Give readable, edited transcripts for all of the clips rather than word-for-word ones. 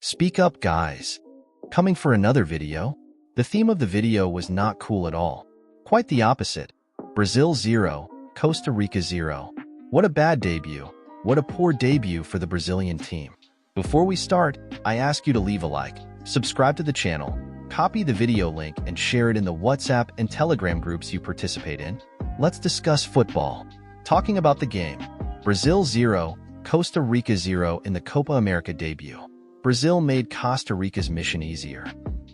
Speak up, guys. Coming for another video? The theme of the video was not cool at all. Quite the opposite. Brazil 0, Costa Rica 0. What a bad debut. What a poor debut for the Brazilian team. Before we start, I ask you to leave a like, subscribe to the channel, copy the video link and share it in the WhatsApp and Telegram groups you participate in. Let's discuss football. Talking about the game. Brazil 0, Costa Rica 0 in the Copa America debut. Brazil made Costa Rica's mission easier.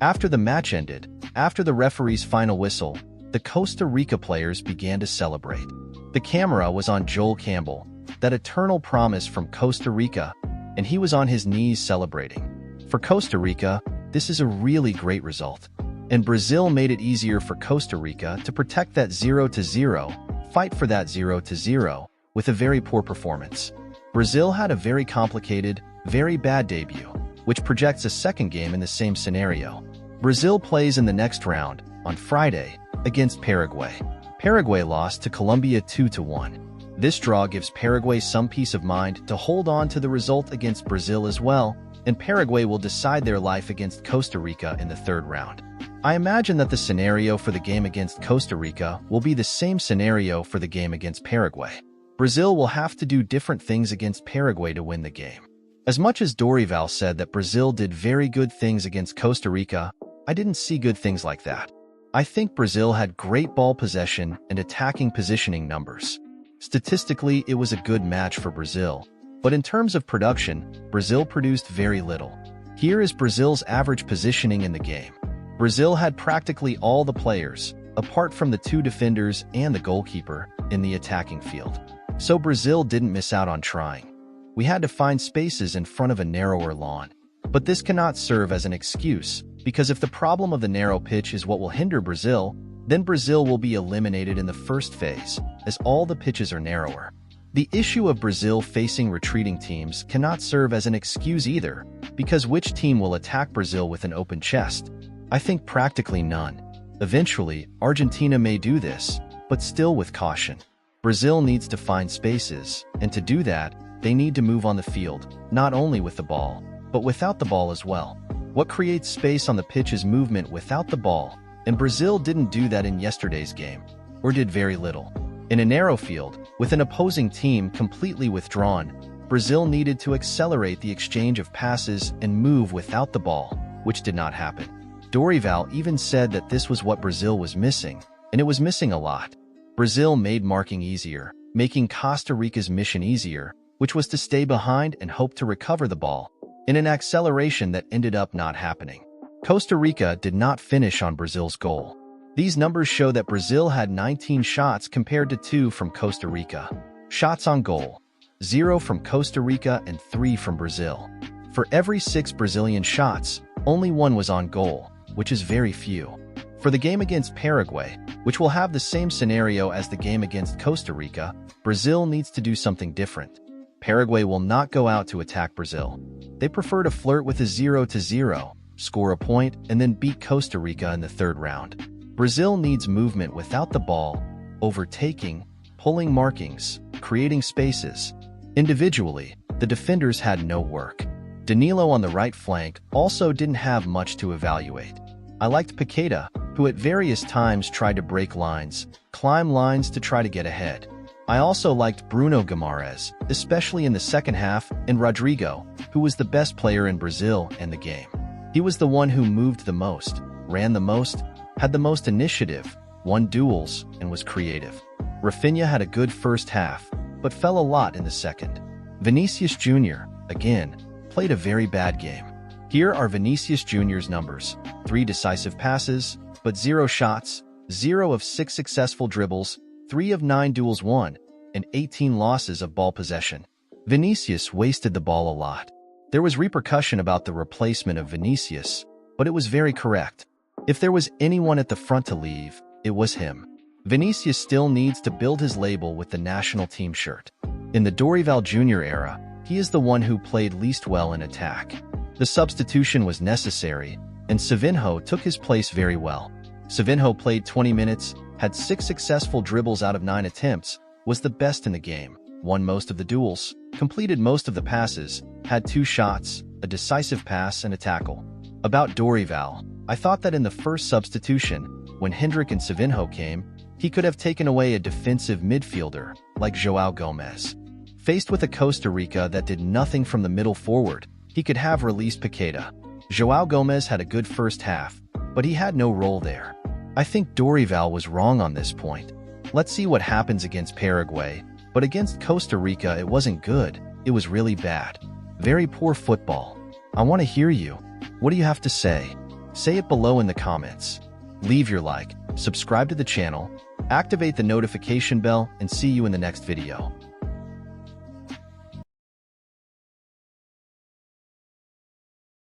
After the match ended, after the referee's final whistle, the Costa Rica players began to celebrate. The camera was on Joel Campbell, that eternal promise from Costa Rica, and he was on his knees celebrating. For Costa Rica, this is a really great result. And Brazil made it easier for Costa Rica to protect that 0-0, fight for that 0-0, with a very poor performance. Brazil had a very complicated, very bad debut, which projects a second game in the same scenario. Brazil plays in the next round, on Friday, against Paraguay. Paraguay lost to Colombia 2-1. This draw gives Paraguay some peace of mind to hold on to the result against Brazil as well, and Paraguay will decide their life against Costa Rica in the third round. I imagine that the scenario for the game against Costa Rica will be the same scenario for the game against Paraguay. Brazil will have to do different things against Paraguay to win the game. As much as Dorival said that Brazil did very good things against Costa Rica, I didn't see good things like that. I think Brazil had great ball possession and attacking positioning numbers. Statistically, it was a good match for Brazil, but in terms of production, Brazil produced very little. Here is Brazil's average positioning in the game. Brazil had practically all the players, apart from the two defenders and the goalkeeper, in the attacking field. So Brazil didn't miss out on trying. We had to find spaces in front of a narrower lawn. But this cannot serve as an excuse, because if the problem of the narrow pitch is what will hinder Brazil, then Brazil will be eliminated in the first phase, as all the pitches are narrower. The issue of Brazil facing retreating teams cannot serve as an excuse either, because which team will attack Brazil with an open chest? I think practically none. Eventually, Argentina may do this, but still with caution. Brazil needs to find spaces, and to do that, they need to move on the field, not only with the ball, but without the ball as well. What creates space on the pitch is movement without the ball, and Brazil didn't do that in yesterday's game, or did very little. In a narrow field, with an opposing team completely withdrawn, Brazil needed to accelerate the exchange of passes and move without the ball, which did not happen. Dorival even said that this was what Brazil was missing, and it was missing a lot. Brazil made marking easier, making Costa Rica's mission easier, which was to stay behind and hope to recover the ball, in an acceleration that ended up not happening. Costa Rica did not finish on Brazil's goal. These numbers show that Brazil had 19 shots compared to 2 from Costa Rica. Shots on goal, 0 from Costa Rica and 3 from Brazil. For every 6 Brazilian shots, only 1 was on goal, which is very few. For the game against Paraguay, which will have the same scenario as the game against Costa Rica, Brazil needs to do something different. Paraguay will not go out to attack Brazil. They prefer to flirt with a 0-0, score a point, and then beat Costa Rica in the third round. Brazil needs movement without the ball, overtaking, pulling markings, creating spaces. Individually, the defenders had no work. Danilo on the right flank also didn't have much to evaluate. I liked Paqueta, who at various times tried to break lines, climb lines to try to get ahead. I also liked Bruno Guimarães, especially in the second half, and Rodrigo, who was the best player in Brazil and the game. He was the one who moved the most, ran the most, had the most initiative, won duels, and was creative. Rafinha had a good first half, but fell a lot in the second. Vinicius Jr., again, played a very bad game. Here are Vinicius Jr.'s numbers: 3 decisive passes, but 0 shots, 0 of 6 successful dribbles, 3 of 9 duels won, and 18 losses of ball possession. Vinicius wasted the ball a lot. There was repercussion about the replacement of Vinicius, but it was very correct. If there was anyone at the front to leave, it was him. Vinicius still needs to build his label with the national team shirt. In the Dorival Jr. era, he is the one who played least well in attack. The substitution was necessary, and Savinho took his place very well. Savinho played 20 minutes, had 6 successful dribbles out of 9 attempts, was the best in the game, won most of the duels, completed most of the passes, had 2 shots, a decisive pass and a tackle. About Dorival, I thought that in the first substitution, when Hendrick and Savinho came, he could have taken away a defensive midfielder like João Gomez. Faced with a Costa Rica that did nothing from the middle forward, he could have released Paqueta. João Gomez had a good first half, but he had no role there. I think Dorival was wrong on this point. Let's see what happens against Paraguay, but against Costa Rica it wasn't good, it was really bad. Very poor football. I want to hear you. What do you have to say? Say it below in the comments. Leave your like, subscribe to the channel, activate the notification bell, and see you in the next video.